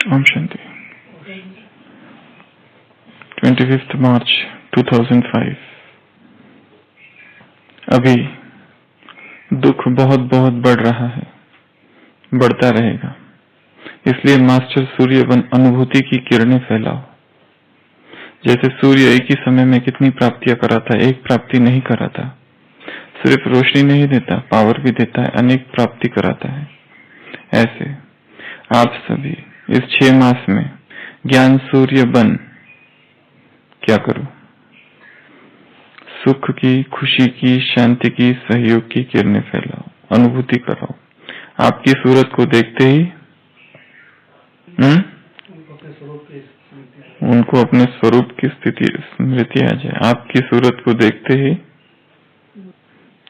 ओम शांति। 25 मार्च 2005। अभी दुख बहुत बहुत बढ़ रहा है, बढ़ता रहेगा। इसलिए मास्टर सूर्य अनुभूति की किरणें फैलाओ। जैसे सूर्य एक ही समय में कितनी प्राप्तियां कराता है, एक प्राप्ति नहीं कराता। सिर्फ रोशनी नहीं देता, पावर भी देता है, अनेक प्राप्ति कराता है। ऐसे आप सभी इस 6 मास में ज्ञान सूर्य बन क्या करो, सुख की, खुशी की, शांति की, सहयोग की किरणें फैलाओ, अनुभूति कराओ। आपकी सूरत को देखते ही उनको अपने स्वरूप की स्थिति स्मृति आ जाए। आपकी सूरत को देखते ही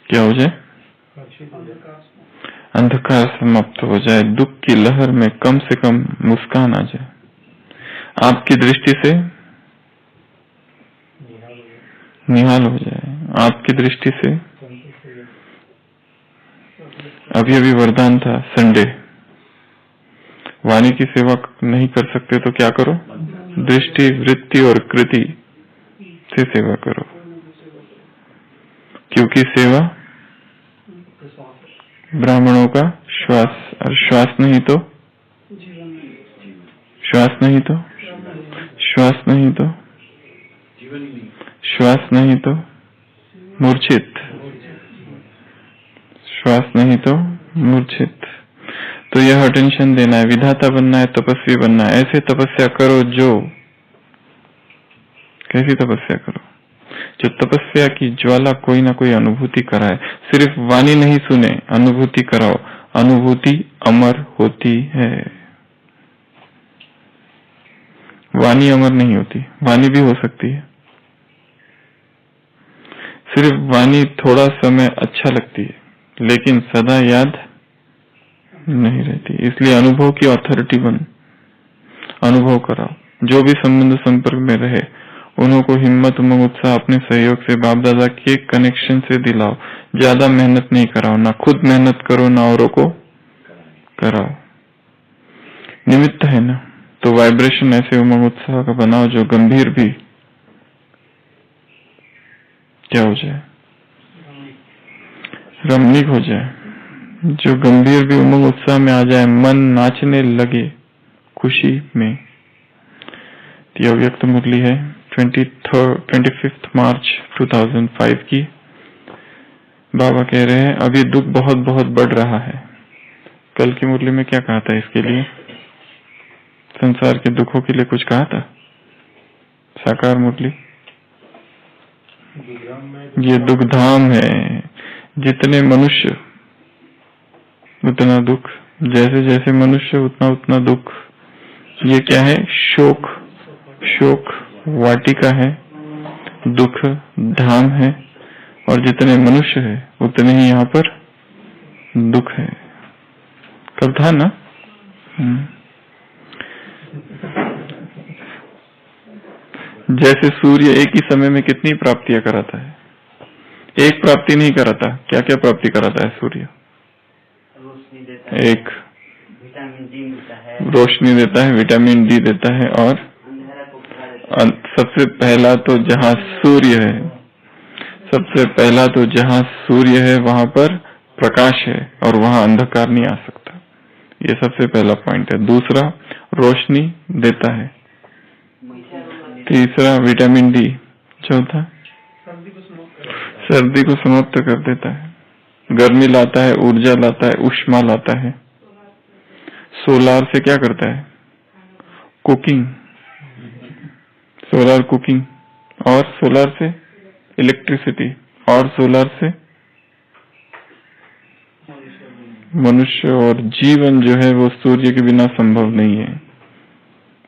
क्या हो जाए? अंधकार समाप्त हो जाए, दुख की लहर में कम से कम मुस्कान आ जाए। आपकी दृष्टि से निहाल हो जाए, आपकी दृष्टि से। अभी अभी वरदान था संडे, वाणी की सेवा नहीं कर सकते तो क्या करो? दृष्टि, वृत्ति और कृति से सेवा करो, क्योंकि सेवा ब्राह्मणों का श्वास, और श्वास नहीं तो श्वास नहीं तो श्वास नहीं तो श्वास नहीं तो मूर्छित, श्वास नहीं तो मूर्छित। तो यह अटेंशन देना है, विधाता बनना है, तपस्वी बनना है। ऐसे तपस्या करो जो, कैसी तपस्या करो? जो तपस्या की ज्वाला कोई ना कोई अनुभूति कराए। सिर्फ वाणी नहीं सुने, अनुभूति कराओ। अनुभूति अमर होती है, वाणी अमर नहीं होती। वाणी भी हो सकती है, सिर्फ वाणी थोड़ा समय अच्छा लगती है, लेकिन सदा याद नहीं रहती। इसलिए अनुभव की अथॉरिटी बन, अनुभव कराओ। जो भी संबंध संपर्क में रहे उन्हों को हिम्मत, उमंग, उत्साह अपने सहयोग से बाप दादा के कनेक्शन से दिलाओ। ज्यादा मेहनत नहीं कराओ, ना खुद मेहनत करो, ना औरों को कराओ। निमित्त है ना, तो वाइब्रेशन ऐसे उमंग उत्साह का बनाओ जो गंभीर भी क्या हो जाए? रमणीक हो जाए। जो गंभीर भी उमंग उत्साह में आ जाए, मन नाचने लगे खुशी में। यह व्यक्त मुरली है 25 मार्च 2005 की। बाबा कह रहे हैं अभी दुख बहुत बहुत बढ़ रहा है। कल की मुरली में क्या कहा था इसके लिए? संसार के दुखों के लिए कुछ कहा था? साकार मुरली, ये दुख धाम है। जितने मनुष्य उतना दुख, जैसे जैसे मनुष्य उतना उतना दुख। ये क्या है? शोक, शोक वाटिका है, दुख धाम है। और जितने मनुष्य है उतने ही यहाँ पर दुख है। कब था ना? जैसे सूर्य एक ही समय में कितनी प्राप्तियां कराता है, एक प्राप्ति नहीं कराता। क्या क्या प्राप्ति कराता है सूर्य? एक रोशनी देता है, विटामिन डी देता है, और सबसे पहला तो जहाँ सूर्य है, सबसे पहला तो जहाँ सूर्य है वहां पर प्रकाश है और वहां अंधकार नहीं आ सकता। ये सबसे पहला पॉइंट है। दूसरा, रोशनी देता है। तीसरा, विटामिन डी। चौथा, सर्दी को समाप्त कर देता है, गर्मी लाता है, ऊर्जा लाता है, ऊष्मा लाता है। सोलार से क्या करता है? Cooking, solar cooking. और सोलार से इलेक्ट्रिसिटी, और सोलार से मनुष्य। और जीवन जो है वो सूर्य के बिना संभव नहीं है।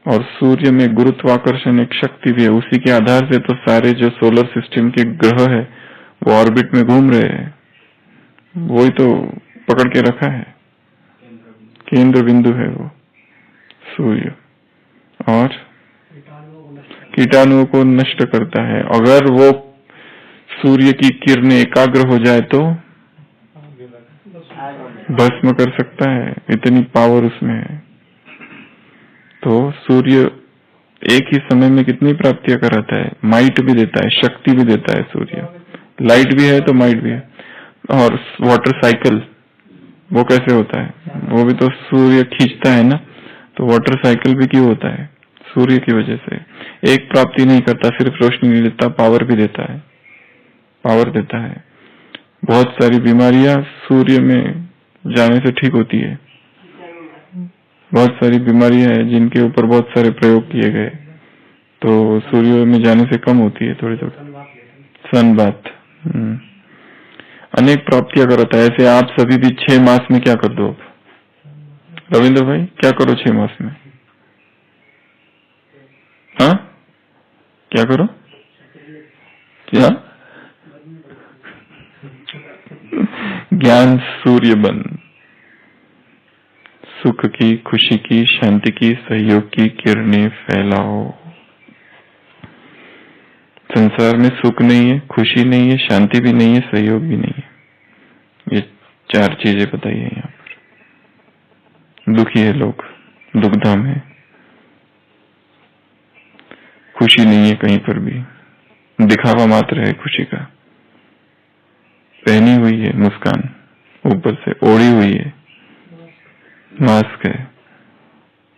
और सूर्य में गुरुत्वाकर्षण एक शक्ति भी है, उसी के आधार से तो सारे जो सोलर सिस्टम के ग्रह है वो ऑर्बिट में घूम रहे हैं। वही तो पकड़ के रखा है, केंद्र बिंदु है वो सूर्य। और कीटाणुओं को नष्ट करता है। अगर वो सूर्य की किरणें एकाग्र हो जाए तो भस्म कर सकता है, इतनी पावर उसमें है। तो सूर्य एक ही समय में कितनी प्राप्तियां कराता है, माइट भी देता है, शक्ति भी देता है सूर्य, लाइट भी है तो माइट भी है। और वाटर साइकिल वो कैसे होता है, वो भी तो सूर्य खींचता है ना, तो वाटर साइकिल भी क्यों होता है, सूर्य की वजह से। एक प्राप्ति नहीं करता, सिर्फ रोशनी नहीं देता, पावर भी देता है, पावर देता है। बहुत सारी बीमारियां सूर्य में जाने से ठीक होती है। बहुत सारी बीमारियां हैं जिनके ऊपर बहुत सारे प्रयोग किए गए, तो सूर्य में जाने से कम होती है थोड़ी थोड़ी। सनबाथ अनेक प्राप्तियां कराता है। ऐसे आप सभी भी 6 मास में क्या कर दो, अब रविंद्र भाई क्या करो 6 मास में? हाँ क्या करो, क्या? ज्ञान सूर्य बन, सुख की, खुशी की, शांति की, सहयोग की किरणें फैलाओ। संसार में सुख नहीं है, खुशी नहीं है, शांति भी नहीं है, सहयोग भी नहीं है। ये 4 चीजें बताई है यहाँ पर। दुखी है लोग, दुखधाम है, खुशी नहीं है कहीं पर भी, दिखावा मात्र है खुशी का, पहनी हुई है मुस्कान, ऊपर से ओढ़ी हुई है, मास्क है,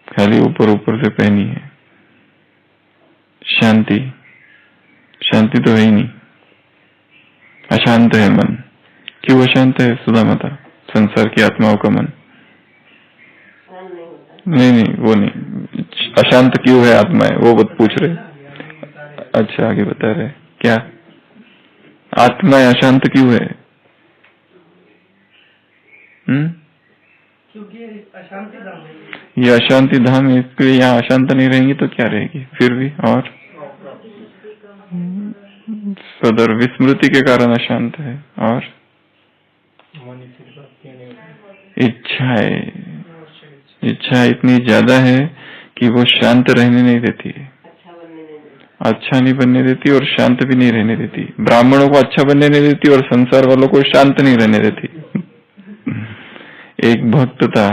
खाली ऊपर ऊपर से पहनी है। शांति, शांति तो है ही नहीं, अशांत है मन। क्यों अशांत है सुधा माता? संसार की आत्माओं का मन नहीं, वो नहीं, अशांत क्यों है आत्माएं, वो बात पूछ रहे। अच्छा आगे बता रहे क्या, आत्माएं अशांत क्यों है? क्योंकि अशांति धाम है। ये अशांति धाम है, इसलिए यहाँ अशांत नहीं रहेंगी तो क्या रहेगी फिर भी। और सदर विस्मृति के कारण अशांत है, और इच्छा इतनी ज्यादा है कि वो शांत रहने नहीं देती है, अच्छा नहीं बनने देती और शांत भी नहीं रहने देती। ब्राह्मणों को अच्छा बनने नहीं देती और संसार वालों को शांत नहीं रहने देती। एक भक्त था,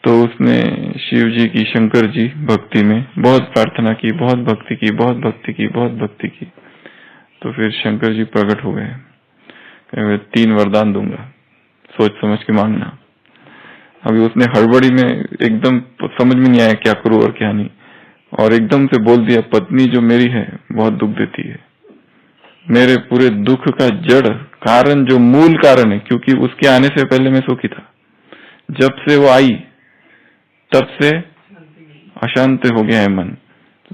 तो उसने शिव जी की, शंकर जी भक्ति में बहुत प्रार्थना की, बहुत भक्ति की, बहुत भक्ति की, बहुत भक्ति की। तो फिर शंकर जी प्रकट हो गए, 3 वरदान दूंगा, सोच समझ के मांगना। अभी उसने हड़बड़ी में एकदम समझ में नहीं आया क्या करूं और क्या नहीं, और एकदम से बोल दिया, पत्नी जो मेरी है बहुत दुख देती है, मेरे पूरे दुख का जड़ कारण, जो मूल कारण है, क्योंकि उसके आने से पहले मैं सुखी था, जब से वो आई तब से अशांत हो गया है मन,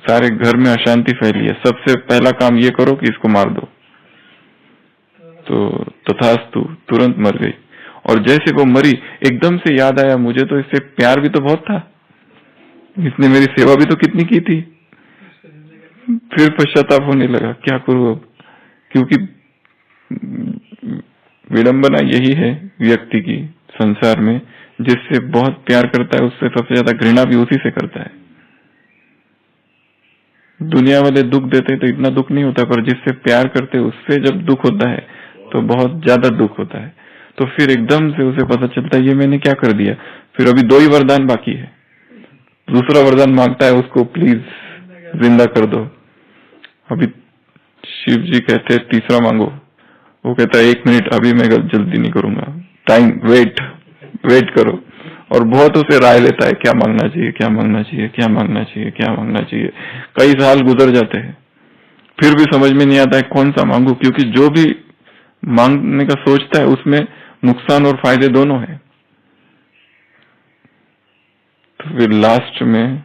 सारे घर में अशांति फैली है, सबसे पहला काम ये करो कि इसको मार दो। तो तथास्तु, तुरंत मर गई। और जैसे वो मरी, एकदम से याद आया, मुझे तो इससे प्यार भी तो बहुत था, इसने मेरी सेवा भी तो कितनी की थी। फिर पश्चाताप होने लगा, क्या करूं अब, क्योंकि विडंबना यही है व्यक्ति की संसार में, जिससे बहुत प्यार करता है उससे सबसे ज्यादा घृणा भी उसी से करता है। दुनिया वाले दुख देते तो इतना दुख नहीं होता, पर जिससे प्यार करते उससे जब दुख होता है तो बहुत ज्यादा दुख होता है। तो फिर एकदम से उसे पता चलता है ये मैंने क्या कर दिया। फिर अभी 2 ही वरदान बाकी है, दूसरा वरदान मांगता है उसको, प्लीज जिंदा कर दो। अभी शिव जी कहते हैं तीसरा मांगो, वो कहता है 1 मिनट, अभी मैं जल्दी नहीं करूंगा, टाइम वेट करो। और बहुत उसे राय लेता है, क्या मांगना चाहिए, क्या मांगना चाहिए, क्या मांगना चाहिए, क्या मांगना चाहिए। कई साल गुजर जाते हैं, फिर भी समझ में नहीं आता है कौन सा मांगू, क्योंकि जो भी मांगने का सोचता है उसमें नुकसान और फायदे दोनों है। तो फिर लास्ट में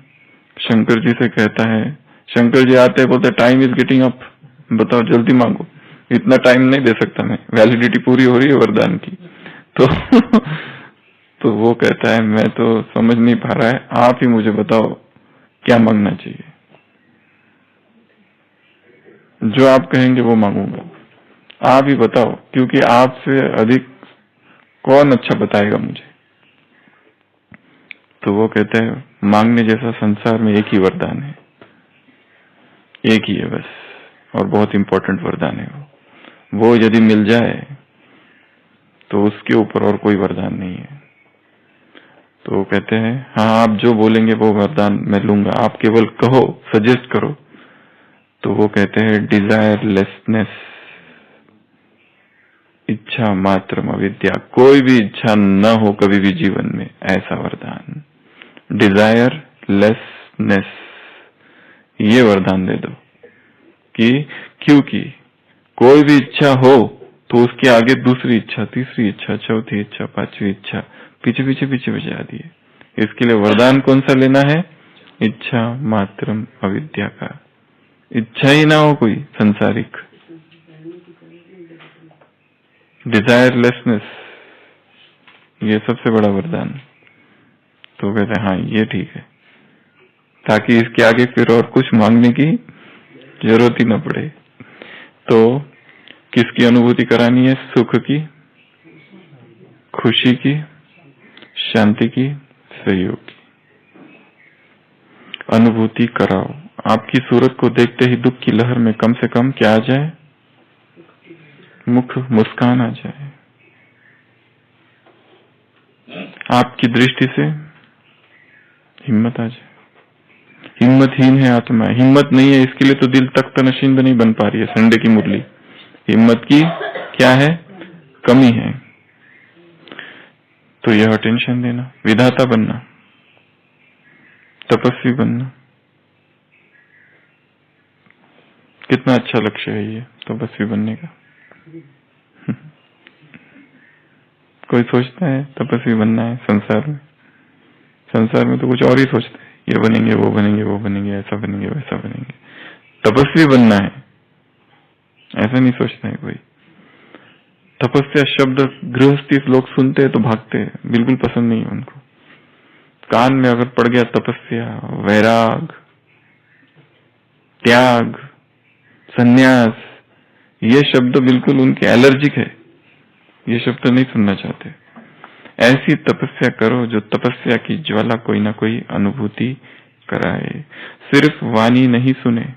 शंकर जी से कहता है, शंकर जी आते हैं, बोलते टाइम इज गेटिंग अप, बताओ जल्दी मांगो, इतना टाइम नहीं दे सकता मैं, वैलिडिटी पूरी हो रही है वरदान की। तो वो कहता है, मैं तो समझ नहीं पा रहा है, आप ही मुझे बताओ क्या मांगना चाहिए, जो आप कहेंगे वो मांगूंगा, आप ही बताओ, क्योंकि आपसे अधिक कौन अच्छा बताएगा मुझे। तो वो कहते हैं, मांगने जैसा संसार में एक ही वरदान है, एक ही है बस, और बहुत इंपॉर्टेंट वरदान है वो यदि मिल जाए तो उसके ऊपर और कोई वरदान नहीं है। तो वो कहते हैं हाँ आप जो बोलेंगे वो वरदान मैं लूंगा, आप केवल कहो, सजेस्ट करो। तो वो कहते हैं डिजायरलेसनेस, इच्छा मात्र अविद्या, कोई भी इच्छा न हो कभी भी जीवन में, ऐसा वरदान। डिजायरलेसनेस, ये वरदान दे दो कि क्योंकि कोई भी इच्छा हो तो उसके आगे दूसरी इच्छा, तीसरी इच्छा, चौथी इच्छा, पांचवी इच्छा पीछे पीछे पीछे पीछे आती है। इसके लिए वरदान कौन सा लेना है? इच्छा मात्रम अविद्या का, इच्छा ही ना हो कोई संसारिक, डिजायरलेसनेस, ये सबसे बड़ा वरदान। तो कहते हैं हाँ ये ठीक है, ताकि इसके आगे फिर और कुछ मांगने की जरूरत ही न पड़े। तो किसकी अनुभूति करानी है? सुख की, खुशी की, शांति की, सहयोग की अनुभूति कराओ। आपकी सूरत को देखते ही दुख की लहर में कम से कम क्या आ जाए? मुस्कान आ जाए। आपकी दृष्टि से हिम्मत आ जाए। हिम्मतहीन है आत्मा, हिम्मत नहीं है, इसके लिए तो दिल तख्त नशीन नहीं बन पा रही है। संडे की मुरली, हिम्मत की क्या है? कमी है। तो यह अटेंशन देना, विधाता बनना, तपस्वी बनना, कितना अच्छा लक्ष्य है ये तपस्वी बनने का। कोई सोचता है तपस्वी बनना है संसार में? संसार में तो कुछ और ही सोचते हैं, ये बनेंगे, वो बनेंगे, वो बनेंगे, ऐसा बनेंगे, वैसा बनेंगे। तपस्वी बनना है ऐसा नहीं सोचता है कोई। तपस्या शब्द गृहस्थी लोग सुनते हैं तो भागते हैं, बिल्कुल पसंद नहीं है उनको। कान में अगर पड़ गया तपस्या, वैराग, त्याग, संन्यास, ये शब्द बिल्कुल उनके एलर्जिक है, ये शब्द नहीं सुनना चाहते। ऐसी तपस्या करो जो तपस्या की ज्वाला कोई ना कोई अनुभूति कराए। सिर्फ वाणी नहीं सुने,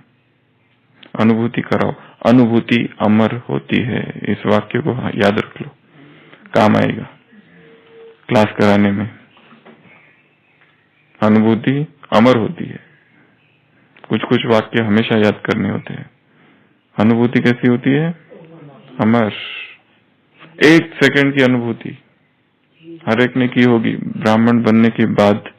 अनुभूति कराओ। अनुभूति अमर होती है, इस वाक्य को याद रख लो, काम आएगा क्लास कराने में। अनुभूति अमर होती है, कुछ कुछ वाक्य हमेशा याद करने होते हैं। अनुभूति कैसी होती है? अमर। 1 सेकंड की अनुभूति हर एक ने की होगी। ब्राह्मण बनने के बाद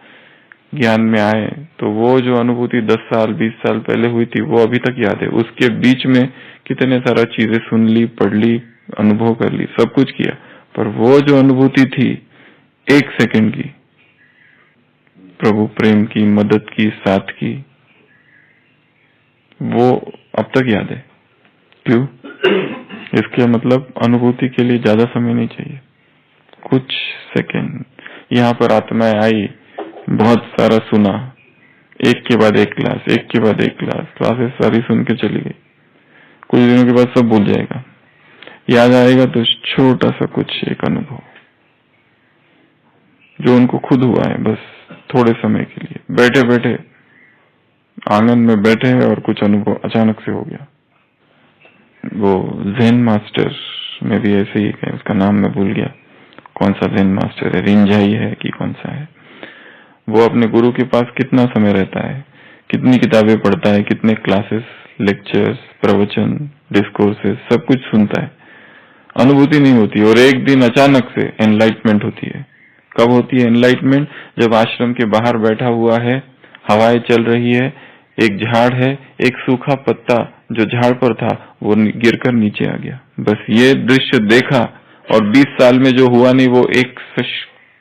ज्ञान में आए तो वो जो अनुभूति 10 साल 20 साल पहले हुई थी वो अभी तक याद है। उसके बीच में कितने सारा चीजें सुन ली, पढ़ ली, अनुभव कर ली, सब कुछ किया, पर वो जो अनुभूति थी 1 सेकंड की, प्रभु प्रेम की, मदद की, साथ की, वो अब तक याद है। क्यों? इसके मतलब अनुभूति के लिए ज्यादा समय नहीं चाहिए, कुछ सेकंड। यहाँ पर आत्माएं आई, बहुत सारा सुना, एक के बाद एक क्लास, एक के बाद एक क्लास, क्लासेस सारी सुन के चली गई। कुछ दिनों के बाद सब भूल जाएगा, याद आएगा तो छोटा सा कुछ एक अनुभव जो उनको खुद हुआ है, बस थोड़े समय के लिए बैठे बैठे आंगन में बैठे हैं और कुछ अनुभव अचानक से हो गया। वो ज़ेन मास्टर में भी ऐसे ही है, उसका नाम मैं भूल गया, कौन सा ज़ेन मास्टर है, रिंझाई है कि कौन सा है। वो अपने गुरु के पास कितना समय रहता है, कितनी किताबें पढ़ता है, कितने क्लासेस, लेक्चर्स, प्रवचन, डिस्कोर्सेस, सब कुछ सुनता है, अनुभूति नहीं होती। और एक दिन अचानक से एनलाइटमेंट होती है। कब होती है एनलाइटमेंट? जब आश्रम के बाहर बैठा हुआ है, हवाएं चल रही है, एक झाड़ है, एक सूखा पत्ता जो झाड़ पर था वो गिरकर नीचे आ गया। बस ये दृश्य देखा और 20 साल में जो हुआ नहीं वो एक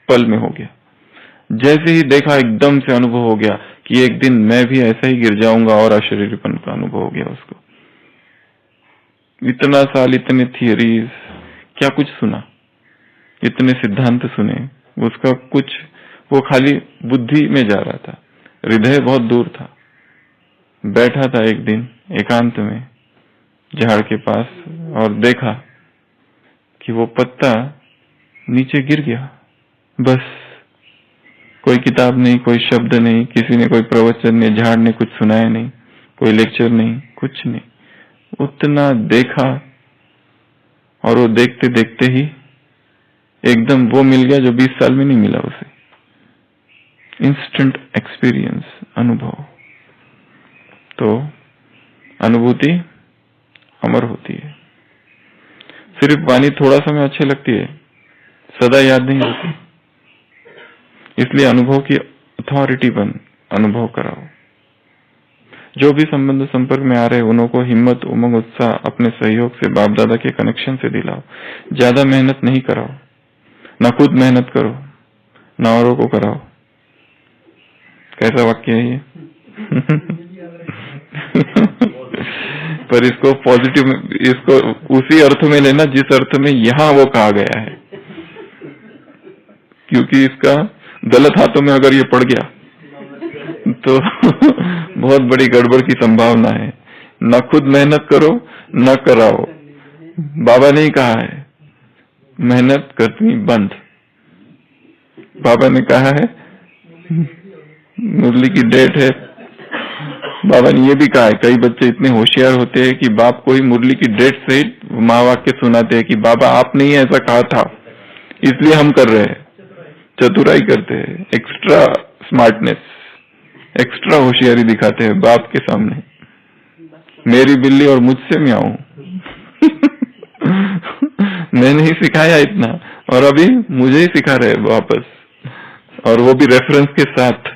पल में हो गया। जैसे ही देखा एकदम से अनुभव हो गया कि एक दिन मैं भी ऐसा ही गिर जाऊंगा, और अशरीरपन का अनुभव हो गया उसको। इतना साल, इतने थियरीज, क्या कुछ सुना, इतने सिद्धांत सुने, उसका कुछ, वो खाली बुद्धि में जा रहा था, हृदय बहुत दूर था। बैठा था एक दिन एकांत में झाड़ के पास और देखा कि वो पत्ता नीचे गिर गया। बस कोई किताब नहीं, कोई शब्द नहीं, किसी ने कोई प्रवचन नहीं, झाड़ ने कुछ सुनाया नहीं, कोई लेक्चर नहीं, कुछ नहीं, उतना देखा और वो देखते देखते ही एकदम वो मिल गया जो 20 साल में नहीं मिला उसे। इंस्टेंट एक्सपीरियंस, अनुभव। तो अनुभूति अमर होती है। सिर्फ वाणी थोड़ा समय अच्छी लगती है, सदा याद नहीं होती। इसलिए अनुभव की अथॉरिटीपन अनुभव कराओ। जो भी संबंध संपर्क में आ रहे उन्हों को हिम्मत, उमंग, उत्साह अपने सहयोग से, बाप दादा के कनेक्शन से दिलाओ। ज्यादा मेहनत नहीं कराओ, ना खुद मेहनत करो, ना औरों को कराओ। कैसा वाक्य है ये? पर इसको पॉजिटिव, इसको उसी अर्थ में लेना जिस अर्थ में यहाँ वो कहा गया है, क्योंकि इसका गलत हाथों में अगर ये पड़ गया तो बहुत बड़ी गड़बड़ की संभावना है। न खुद मेहनत करो, न कराओ। बाबा ने ही कहा है मेहनत करनी बंद। बाबा ने कहा है, मुरली की डेट है, बाबा ने ये भी कहा है, कई बच्चे इतने होशियार होते हैं कि बाप को ही मुरली की डेट सहित महावाक्य सुनाते हैं कि बाबा आपने ही ऐसा कहा था इसलिए हम कर रहे हैं। चतुराई करते हैं, एक्स्ट्रा स्मार्टनेस, एक्स्ट्रा होशियारी दिखाते हैं बाप के सामने। मेरी बिल्ली और मुझसे म्याऊं। मैंने ही सिखाया इतना और अभी मुझे ही सिखा रहे वापस, और वो भी रेफरेंस के साथ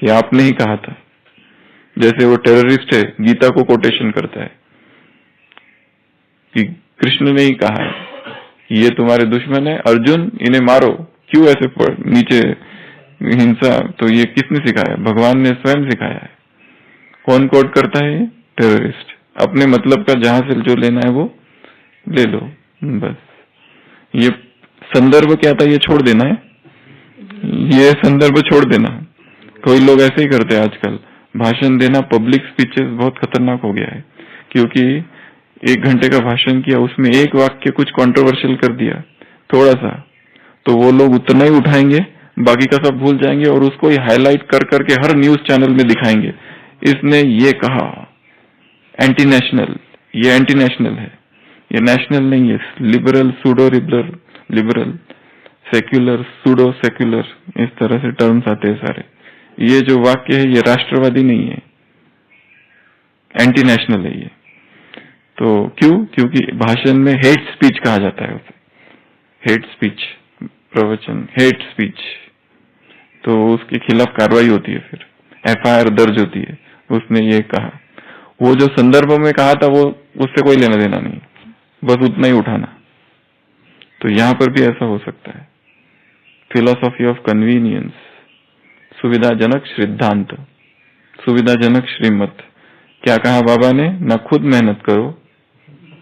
कि आपने ही कहा था। जैसे वो टेररिस्ट है, गीता को कोटेशन करता है कि कृष्ण ने ही कहा है कि ये तुम्हारे दुश्मन है, अर्जुन इन्हें मारो। क्यों ऐसे नीचे हिंसा? तो ये किसने सिखाया? भगवान ने स्वयं सिखाया है। कौन कोट करता है? टेररिस्ट। अपने मतलब का जहां से जो लेना है वो ले लो, बस। ये संदर्भ क्या था ये छोड़ देना है, ये संदर्भ छोड़ देना। कोई लोग ऐसे ही करते हैं आजकल। भाषण देना, पब्लिक स्पीचेस बहुत खतरनाक हो गया है, क्योंकि 1 घंटे का भाषण किया, उसमें एक वाक्य कुछ कंट्रोवर्शियल कर दिया थोड़ा सा, तो वो लोग उतना ही उठाएंगे, बाकी का सब भूल जाएंगे और उसको ही हाईलाइट कर करके हर न्यूज चैनल में दिखाएंगे, इसने ये कहा। एंटी नेशनल, ये एंटी नेशनल है, ये नेशनल नहीं है। Liberal, pseudo liberal, secular, pseudo secular, इस तरह से टर्म्स आते हैं सारे। ये जो वाक्य है ये राष्ट्रवादी नहीं है, एंटी नेशनल है ये। तो क्यों? क्योंकि भाषण में हेट स्पीच कहा जाता है उसे। हेट स्पीच, प्रवचन हेट स्पीच, तो उसके खिलाफ कार्रवाई होती है, फिर FIR दर्ज होती है। उसने ये कहा, वो जो संदर्भ में कहा था वो उससे कोई लेना देना नहीं, बस उतना ही उठाना। तो यहाँ पर भी ऐसा हो सकता है। फिलॉसफी ऑफ कन्वीनियंस, सुविधाजनक सिद्धांत, सुविधाजनक श्रीमत। क्या कहा बाबा ने? ना खुद मेहनत करो।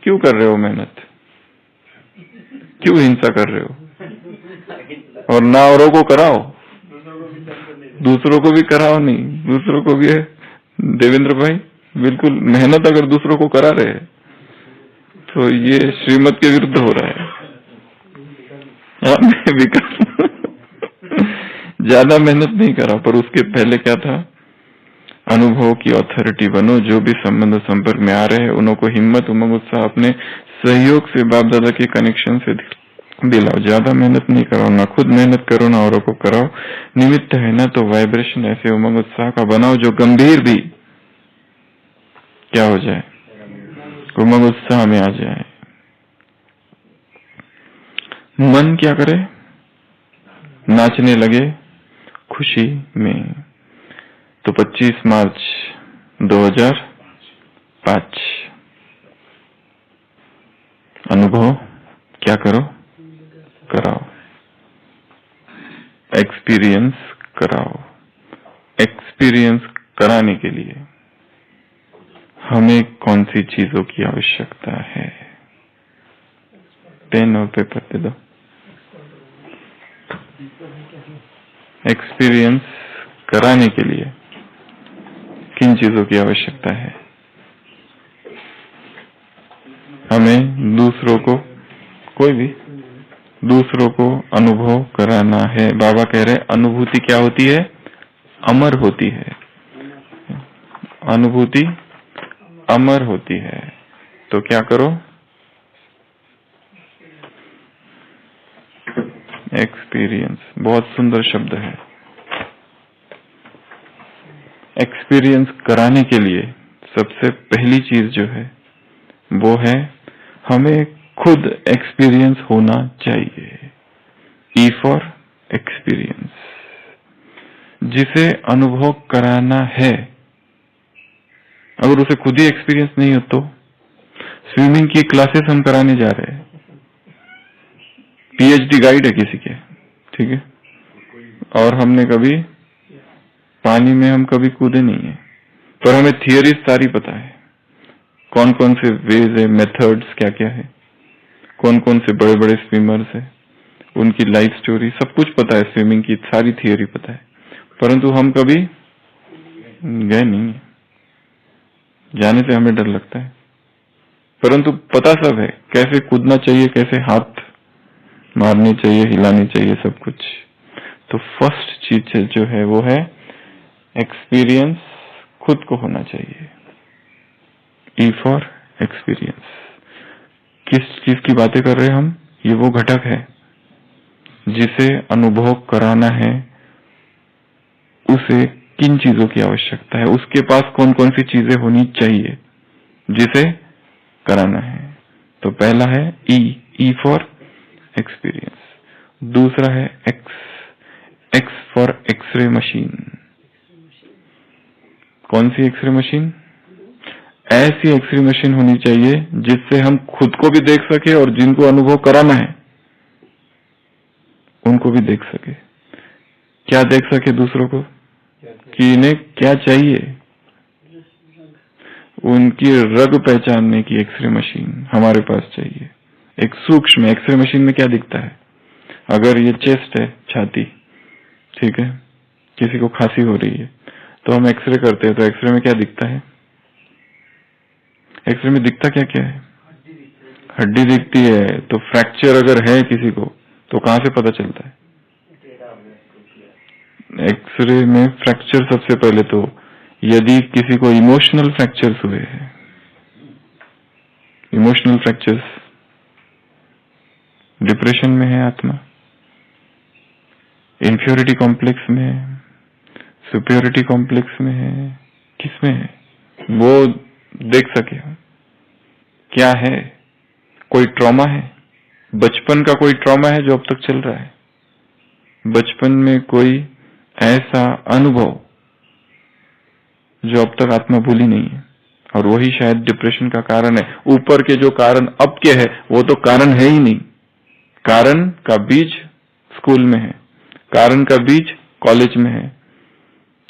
क्यों कर रहे हो मेहनत? क्यों हिंसा कर रहे हो? और ना औरों को कराओ, दूसरों को भी कराओ नहीं, दूसरों को भी है। देवेंद्र भाई, बिल्कुल मेहनत अगर दूसरों को करा रहे हैं तो ये श्रीमत के विरुद्ध हो रहा है। ज्यादा मेहनत नहीं करा, पर उसके पहले क्या था? अनुभव की अथॉरिटी बनो। जो भी संबंध संपर्क में आ रहे हैं उन्हों को हिम्मत, उमंग, उत्साह अपने सहयोग से, बाप दादा के कनेक्शन से दिलाओ। ज्यादा मेहनत नहीं कराओ, ना खुद मेहनत करो, ना औरों को कराओ। निमित्त है ना तो वाइब्रेशन ऐसे उमंग उत्साह का बनाओ जो गंभीर भी क्या हो जाए, उमंग उत्साह में आ जाए। मन क्या करे? नाचने लगे खुशी में। तो 25 मार्च 2005 अनुभव क्या करो? कराओ। एक्सपीरियंस कराओ। एक्सपीरियंस कराने के लिए हमें कौन सी चीजों की आवश्यकता है? पेन और पेपर दे दो। एक्सपीरियंस कराने के लिए किन चीजों की आवश्यकता है? हमें दूसरों को, कोई भी दूसरों को अनुभव कराना है। बाबा कह रहे अनुभूति क्या होती है? अमर होती है। अनुभूति अमर होती है। तो क्या करो? एक्सपीरियंस, बहुत सुंदर शब्द है। एक्सपीरियंस कराने के लिए सबसे पहली चीज जो है वो है हमें खुद एक्सपीरियंस होना चाहिए। ई फॉर एक्सपीरियंस, जिसे अनुभव कराना है अगर उसे खुद ही एक्सपीरियंस नहीं हो तो स्विमिंग की क्लासेस हम कराने जा रहे हैं, पीएचडी गाइड है किसी के, ठीक है, और हमने कभी पानी में हम कभी कूदे नहीं है, पर हमें थियरी सारी पता है, कौन कौन से वेज है, मेथड्स क्या क्या है, कौन कौन से बड़े बड़े स्विमर्स है, उनकी लाइफ स्टोरी सब कुछ पता है, स्विमिंग की सारी थियरी पता है, परंतु हम कभी गए नहीं है, जाने से हमें डर लगता है, परंतु पता सब है, कैसे कूदना चाहिए, कैसे हाथ मारनी चाहिए, हिलानी चाहिए, सब कुछ। तो फर्स्ट चीज जो है वो है एक्सपीरियंस खुद को होना चाहिए। E for experience. किस चीज की बातें कर रहे हैं हम? ये वो घटक है जिसे अनुभव कराना है, उसे किन चीजों की आवश्यकता है, उसके पास कौन कौन सी चीजें होनी चाहिए जिसे कराना है। तो पहला है ई फॉर एक्सपीरियंस, दूसरा है एक्स फॉर एक्सरे मशीन। कौन सी एक्सरे मशीन? ऐसी एक्सरे मशीन होनी चाहिए जिससे हम खुद को भी देख सके और जिनको अनुभव कराना है उनको भी देख सके। क्या देख सके दूसरों को? कि इन्हें क्या चाहिए, उनकी रग पहचानने की एक्सरे मशीन हमारे पास चाहिए। एक सूक्ष्म एक्सरे मशीन में क्या दिखता है? अगर ये चेस्ट है, छाती, ठीक है, किसी को खांसी हो रही है तो हम एक्सरे करते हैं, तो एक्सरे में क्या दिखता है? एक्सरे में दिखता क्या क्या है? हड्डी दिखती है। तो फ्रैक्चर अगर है किसी को तो कहां से पता चलता है? एक्सरे में फ्रैक्चर सबसे पहले तो यदि किसी को इमोशनल फ्रैक्चर्स हुए हैं, इमोशनल फ्रैक्चर्स, डिप्रेशन में है आत्मा, इंफ्योरिटी कॉम्प्लेक्स में है, सुपियोरिटी कॉम्प्लेक्स में है, किसमें है, वो देख सके क्या है। कोई ट्रॉमा है, बचपन का कोई ट्रॉमा है जो अब तक चल रहा है, बचपन में कोई ऐसा अनुभव जो अब तक आत्मा भूली नहीं है, और वही शायद डिप्रेशन का कारण है। ऊपर के जो कारण अब के है वो तो कारण है ही नहीं। कारण का बीज स्कूल में है, कारण का बीज कॉलेज में है।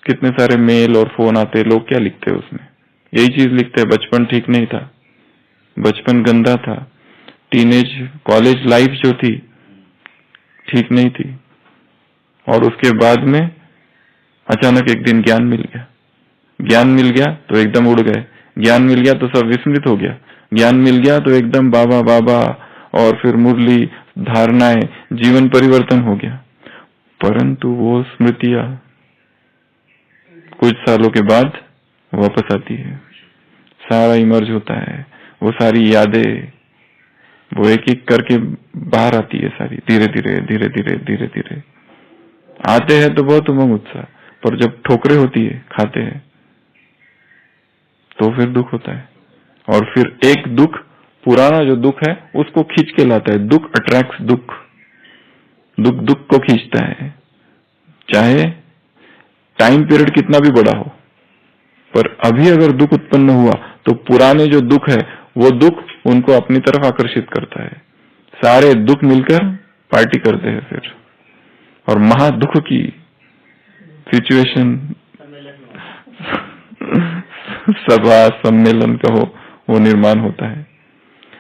कितने सारे मेल और फोन आते, लोग क्या लिखते हैं उसमें? यही चीज लिखते हैं, बचपन ठीक नहीं था, बचपन गंदा था, टीनेज कॉलेज लाइफ जो थी ठीक नहीं थी, और उसके बाद में अचानक एक दिन ज्ञान मिल गया, ज्ञान मिल गया तो एकदम उड़ गए, ज्ञान मिल गया तो सब विस्मृत हो गया, ज्ञान मिल गया तो एकदम बाबा बाबा, और फिर मुरली, धारणाएं, जीवन परिवर्तन हो गया। परंतु वो स्मृतियां कुछ सालों के बाद वापस आती है, सारा इमर्ज होता है, वो सारी यादें वो एक एक करके बाहर आती है सारी, धीरे धीरे धीरे धीरे धीरे धीरे आते हैं तो बहुत उमंग उत्साह, पर जब ठोकरें होती है, खाते हैं, तो फिर दुख होता है। और फिर एक दुख, पुराना जो दुख है उसको खींच के लाता है। दुख अट्रैक्ट्स दुख, दुख दुख को खींचता है, चाहे टाइम पीरियड कितना भी बड़ा हो। पर अभी अगर दुख उत्पन्न हुआ तो पुराने जो दुख है वो दुख उनको अपनी तरफ आकर्षित करता है, सारे दुख मिलकर पार्टी करते हैं फिर, और महादुख की सिचुएशन, सभा सम्मेलन कहो, वो निर्माण होता है।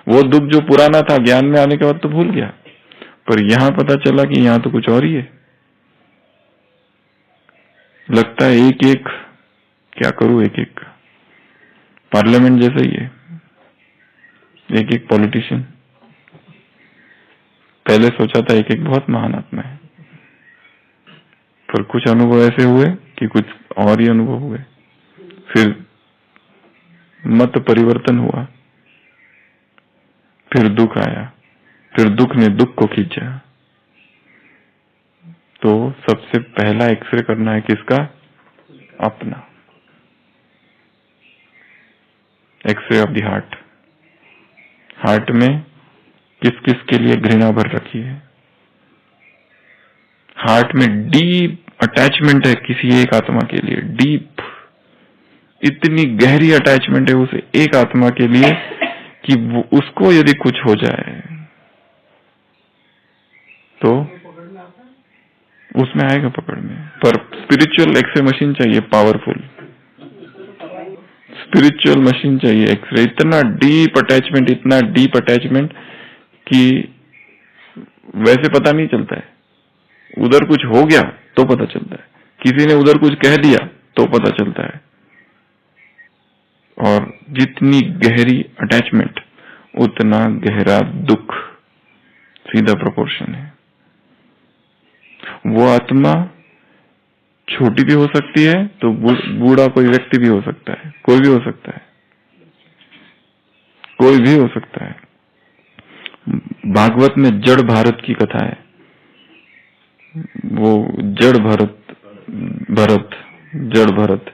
वो दुख जो पुराना था ज्ञान में आने के बाद तो भूल गया, पर यहां पता चला कि यहां तो कुछ और ही है। लगता है एक एक, क्या करूं, एक एक पार्लियामेंट जैसा ही है, एक एक पॉलिटिशियन। पहले सोचा था एक एक बहुत महान आत्मा है, पर कुछ अनुभव ऐसे हुए कि कुछ और ही अनुभव हुए, फिर मत परिवर्तन हुआ, फिर दुख आया, फिर दुख ने दुख को खींचा। तो सबसे पहला एक्सरे करना है किसका? अपना। X-ray of the heart. Heart में किस किस के लिए घृणा भर रखी है। हार्ट में डीप अटैचमेंट है किसी एक आत्मा के लिए, डीप, इतनी गहरी अटैचमेंट है उस एक आत्मा के लिए कि उसको यदि कुछ हो जाए तो उसमें आएगा पकड़ में। पर स्पिरिचुअल एक्सरे मशीन चाहिए, पावरफुल स्पिरिचुअल मशीन चाहिए एक्सरे। इतना डीप अटैचमेंट, इतना डीप अटैचमेंट कि वैसे पता नहीं चलता है। उधर कुछ हो गया तो पता चलता है, किसी ने उधर कुछ कह दिया तो पता चलता है। और जितनी गहरी अटैचमेंट उतना गहरा दुख, सीधा प्रोपोर्शन है। वो आत्मा छोटी भी हो सकती है तो बूढ़ा कोई व्यक्ति भी हो सकता है, कोई भी हो सकता है, कोई भी हो सकता है। भागवत में जड़ भारत की कथा है। वो जड़ जड़ भरत,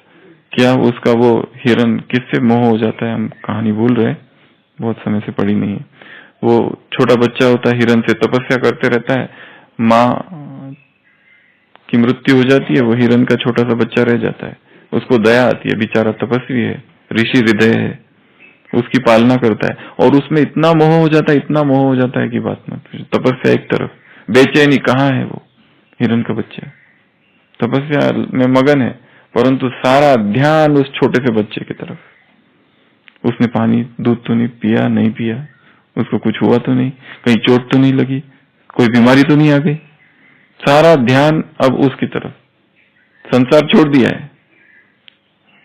क्या उसका वो हिरण किससे मोह हो जाता है, हम कहानी भूल रहे, बहुत समय से पढ़ी नहीं है। वो छोटा बच्चा होता है, हिरण से तपस्या करते रहता है, माँ की मृत्यु हो जाती है, वो हिरण का छोटा सा बच्चा रह जाता है। उसको दया आती है, बेचारा तपस्वी है, ऋषि हृदय है, उसकी पालना करता है। और उसमें इतना मोह हो जाता है, इतना मोह हो जाता है कि बात मत। तपस्या एक तरफ, बेचैनी, कहाँ है वो हिरण का बच्चा, तपस्या में मगन है, परंतु सारा ध्यान उस छोटे से बच्चे की तरफ। उसने पानी दूध तो नहीं पिया, नहीं पिया, उसको कुछ हुआ तो नहीं, कहीं चोट तो नहीं लगी, कोई बीमारी तो नहीं आ गई, सारा ध्यान अब उसकी तरफ। संसार छोड़ दिया है,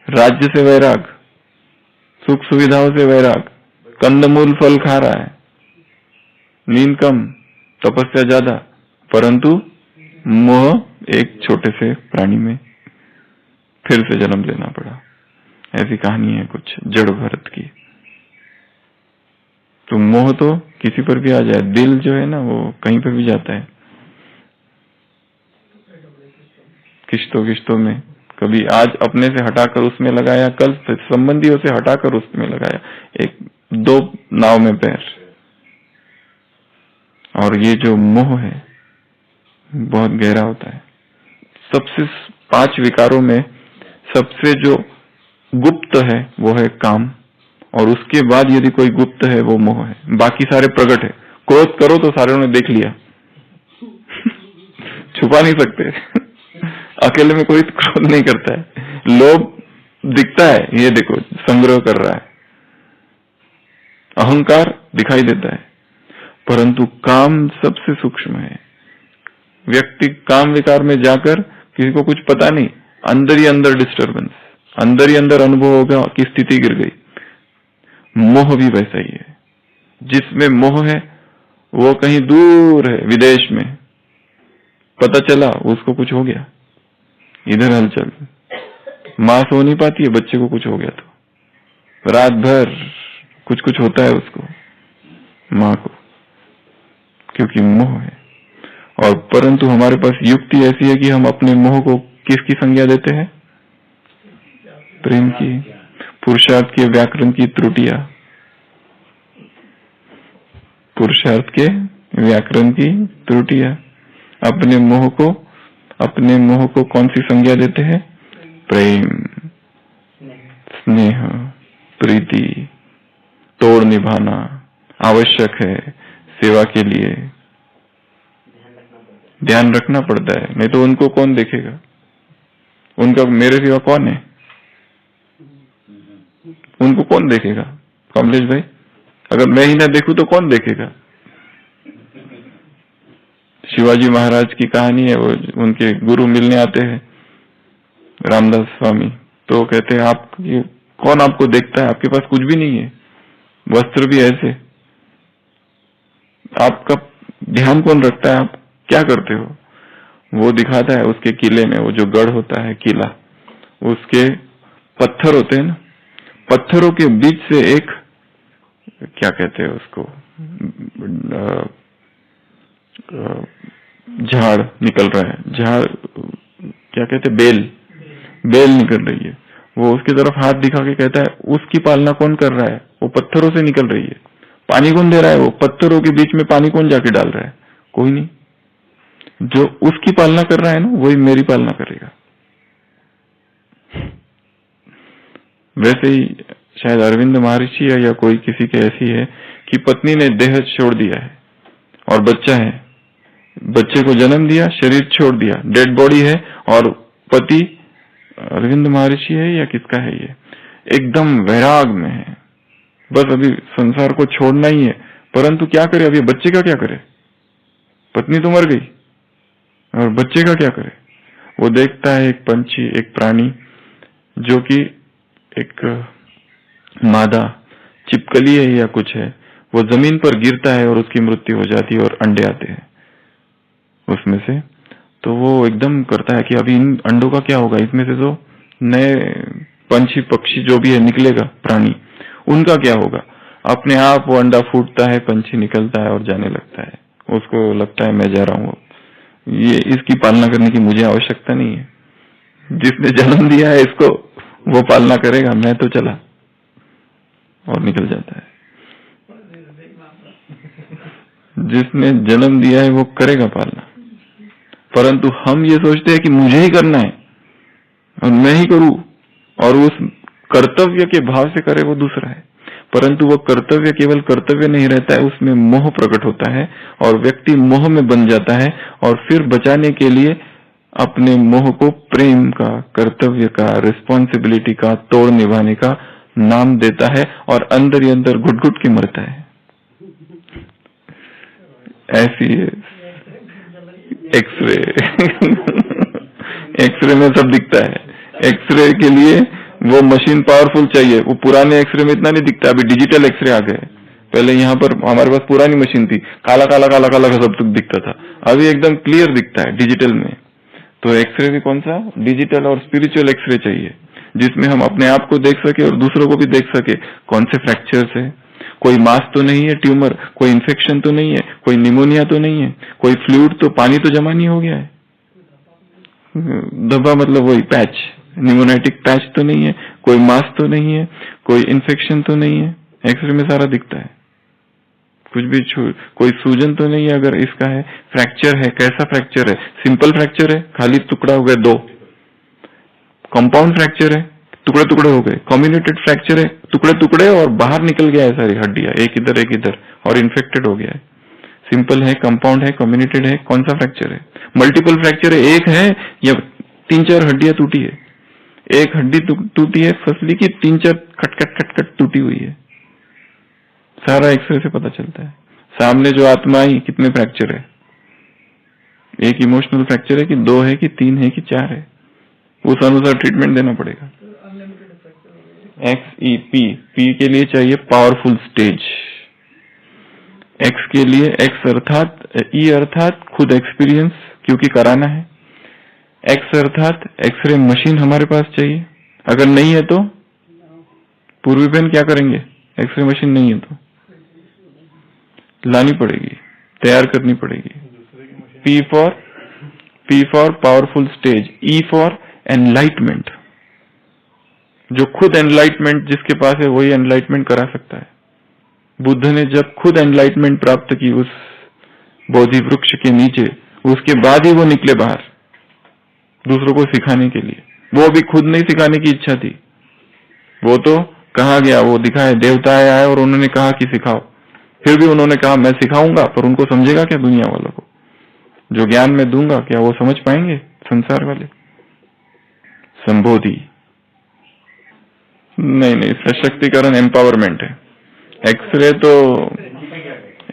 राज्य से वैराग, सुख सुविधाओं से वैराग, कंदमूल फल खा रहा है, नींद कम, तपस्या ज्यादा, परंतु मोह एक छोटे से प्राणी में फिर से जन्म लेना पड़ा। ऐसी कहानी है कुछ जड़ भरत की। तो मोह तो किसी पर भी आ जाए, दिल जो है ना वो कहीं पर भी जाता है, किश्तों में, कभी आज अपने से हटाकर उसमें लगाया, कल संबंधियों से हटाकर उसमें लगाया, एक दो नाव में पैर। और ये जो मोह है बहुत गहरा होता है। सबसे 5 विकारों में सबसे जो गुप्त है वो है काम, और उसके बाद यदि कोई गुप्त है वो मोह है, बाकी सारे प्रकट है। क्रोध करो तो सारे ने देख लिया छुपा नहीं सकते अकेले में कोई क्रोध नहीं करता है। लोभ दिखता है, ये देखो संग्रह कर रहा है, अहंकार दिखाई देता है, परंतु काम सबसे सूक्ष्म है। व्यक्ति काम विकार में जाकर किसी को कुछ पता नहीं, अंदर ही अंदर डिस्टर्बेंस, अंदर ही अंदर अनुभव होगा कि स्थिति गिर गई। मोह भी वैसा ही है। जिसमें मोह है वो कहीं दूर है, विदेश में, पता चला उसको कुछ हो गया, इधर हलचल, माँ सो नहीं पाती है, बच्चे को कुछ हो गया तो रात भर कुछ होता है उसको, माँ को, क्योंकि मोह है। और परंतु हमारे पास युक्ति ऐसी है कि हम अपने मोह को किसकी संज्ञा देते हैं? प्रेम की, पुरुषार्थ के व्याकरण की त्रुटियां, पुरुषार्थ के व्याकरण की त्रुटियां। अपने मोह को कौन सी संज्ञा देते हैं? प्रेम, स्नेह, प्रीति, तोड़ निभाना आवश्यक है सेवा के लिए, ध्यान रखना पड़ता है, नहीं तो उनको कौन देखेगा? उनका मेरे सिवा कौन है? उनको कौन देखेगा? कमलेश भाई, अगर मैं ही ना देखूं तो कौन देखेगा? शिवाजी महाराज की कहानी है, वो उनके गुरु मिलने आते हैं रामदास स्वामी, तो कहते हैं आप कौन आपको देखता है? आपके पास कुछ भी नहीं है, वस्त्र भी ऐसे, आपका ध्यान कौन रखता है? आप क्या करते हो? वो दिखाता है उसके किले में, वो जो गढ़ होता है किला, उसके पत्थर होते हैं ना, पत्थरों के बीच से एक, क्या कहते हैं उसको, झाड़ निकल रहा है, झाड़ क्या कहते हैं, बेल निकल रही है, वो उसकी तरफ हाथ दिखा के कहता है उसकी पालना कौन कर रहा है, वो पत्थरों से निकल रही है। पानी कौन दे रहा है, वो पत्थरों के बीच में पानी कौन जाके डाल रहा है, कोई नहीं। जो उसकी पालना कर रहा है ना, वही मेरी पालना करेगा। वैसे ही शायद अरविंद महर्षि है या कोई किसी के ऐसी है कि पत्नी ने देह छोड़ दिया है और बच्चा है, बच्चे को जन्म दिया, शरीर छोड़ दिया, डेड बॉडी है, और पति अरविंद महर्षि है या किसका है ये, एकदम वैराग में है, बस अभी संसार को छोड़ना ही है। परंतु क्या करे, अभी बच्चे का क्या करे, पत्नी तो मर गई और बच्चे का क्या करे। वो देखता है एक पंछी, एक प्राणी जो कि एक मादा चिपकली है या कुछ है, वो जमीन पर गिरता है और उसकी मृत्यु हो जाती है और अंडे आते हैं उसमें से। तो वो एकदम करता है कि अभी इन अंडों का क्या होगा, इसमें से तो नए पंछी पक्षी जो भी है निकलेगा, प्राणी, उनका क्या होगा। अपने आप वो अंडा फूटता है, पंछी निकलता है और जाने लगता है। उसको लगता है मैं जा रहा हूँ, ये इसकी पालना करने की मुझे आवश्यकता नहीं है, जिसने जन्म दिया है इसको वो पालना करेगा, मैं तो चला, और निकल जाता है। जिसने जन्म दिया है वो करेगा पालना। परंतु हम ये सोचते हैं कि मुझे ही करना है और मैं ही करूं, और उस कर्तव्य के भाव से करे वो दूसरा है। परंतु वो कर्तव्य केवल कर्तव्य नहीं रहता है, उसमें मोह प्रकट होता है और व्यक्ति मोह में बन जाता है, और फिर बचाने के लिए अपने मोह को प्रेम का, कर्तव्य का, रिस्पॉन्सिबिलिटी का, तोड़ निभाने का नाम देता है और अंदर ही अंदर घुट घुट के मरता है। ऐसी एक्सरे एक्सरे में सब दिखता है। एक्सरे के लिए वो मशीन पावरफुल चाहिए। वो पुराने एक्सरे में इतना नहीं दिखता, अभी डिजिटल एक्सरे आ गए। पहले यहाँ पर हमारे पास पुरानी मशीन थी, काला काला काला काला सब कुछ दिखता था, अभी एकदम क्लियर दिखता है डिजिटल में। तो एक्सरे भी कौन सा, डिजिटल और स्पिरिचुअल एक्सरे चाहिए, जिसमें हम अपने आप को देख सके और दूसरों को भी देख सके। कौन से फ्रैक्चर्स है, कोई मास तो नहीं है, ट्यूमर, कोई इन्फेक्शन तो नहीं है, कोई निमोनिया तो नहीं है, कोई फ्लूइड तो, पानी तो जमा नहीं हो गया है, धब्बा मतलब वही पैच, निमोनाइटिक पैच तो नहीं है, कोई मास तो नहीं है, कोई इन्फेक्शन तो नहीं है। एक्सरे में सारा दिखता है। कुछ भी कोई सूजन तो नहीं है, अगर इसका है, फ्रैक्चर है, कैसा फ्रैक्चर है, सिंपल फ्रैक्चर है, खाली टुकड़ा हो गया, 2 कंपाउंड फ्रैक्चर है, टुकड़े टुकड़े हो गए, कम्युनिकेटेड फ्रैक्चर है, टुकड़े टुकड़े और बाहर निकल गया है सारी हड्डियां, एक इधर और इन्फेक्टेड हो गया है। सिंपल है, कंपाउंड है, कम्युनिकेटेड है, कौन सा फ्रैक्चर है। मल्टीपल फ्रैक्चर है, एक है या 3-4 हड्डियां टूटी है, एक हड्डी टूटी है फसली की, 3-4 खटखट टूटी हुई है। सारा एक्सरे से पता चलता है। सामने जो आत्मा ही, कितने फ्रैक्चर है, एक इमोशनल फ्रैक्चर है कि 2 है कि 3 है कि 4 है, उस अनुसार ट्रीटमेंट देना पड़ेगा। XEP, P के लिए चाहिए पावरफुल स्टेज, X के लिए X अर्थात E अर्थात खुद एक्सपीरियंस, क्योंकि कराना है। X अर्थात एक्सरे मशीन हमारे पास चाहिए, अगर नहीं है तो पूर्वी बहन क्या करेंगे, एक्सरे मशीन नहीं है तो लानी पड़ेगी, तैयार करनी पड़ेगी। P for powerful stage, E for enlightenment, जो खुद एनलाइटमेंट जिसके पास है वही एनलाइटमेंट करा सकता है। बुद्ध ने जब खुद एनलाइटमेंट प्राप्त की उस बोधि वृक्ष के नीचे, उसके बाद ही वो निकले बाहर दूसरों को सिखाने के लिए। वो अभी खुद नहीं सिखाने की इच्छा थी, वो तो कहा गया, वो दिखाए, देवता आए और उन्होंने कहा कि सिखाओ, फिर भी उन्होंने कहा मैं सिखाऊंगा, पर उनको समझेगा क्या दुनिया वालों को, जो ज्ञान मैं दूंगा क्या वो समझ पाएंगे संसार वाले। संबोधि नहीं, सशक्तिकरण एम्पावरमेंट है। एक्सरे तो,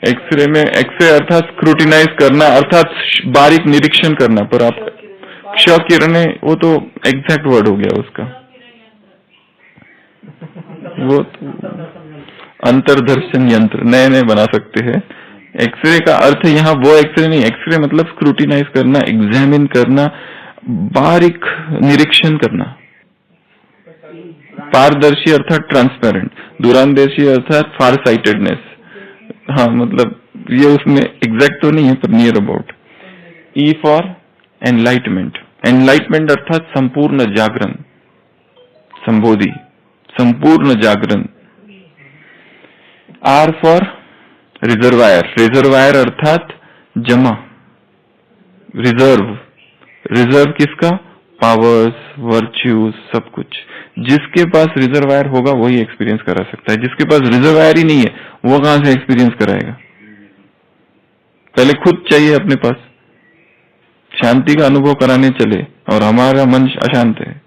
एक्सरे में एक्सरे अर्थात स्क्रूटिनाइज करना, अर्थात बारीक निरीक्षण करना, पर आप क्ष किरणें, वो तो एग्जैक्ट वर्ड हो गया उसका, वो तो अंतर्दर्शन यंत्र नए बना सकते हैं। एक्सरे का अर्थ यहाँ वो एक्सरे नहीं, एक्सरे मतलब स्क्रूटिनाइज करना, एग्जामिन करना, बारीक निरीक्षण करना। पारदर्शी अर्थात ट्रांसपेरेंट, दूरांदेशी अर्थात फार साइटेडनेस। हाँ, मतलब ये उसमें एग्जैक्ट तो नहीं है पर near about. E for enlightenment, enlightenment अर्थात संपूर्ण जागरण, संबोधि, संपूर्ण जागरण। आर फॉर रिजर्वायर, रिजर्वायर अर्थात जमा, रिजर्व, रिजर्व किसका? पावर्स, वर्च्यूज, सब कुछ। जिसके पास रिजर्वायर होगा वही एक्सपीरियंस करा सकता है, जिसके पास रिजर्वायर ही नहीं है वो कहां से एक्सपीरियंस कराएगा? पहले खुद चाहिए अपने पास। शांति का अनुभव कराने चले और हमारा मन अशांत है,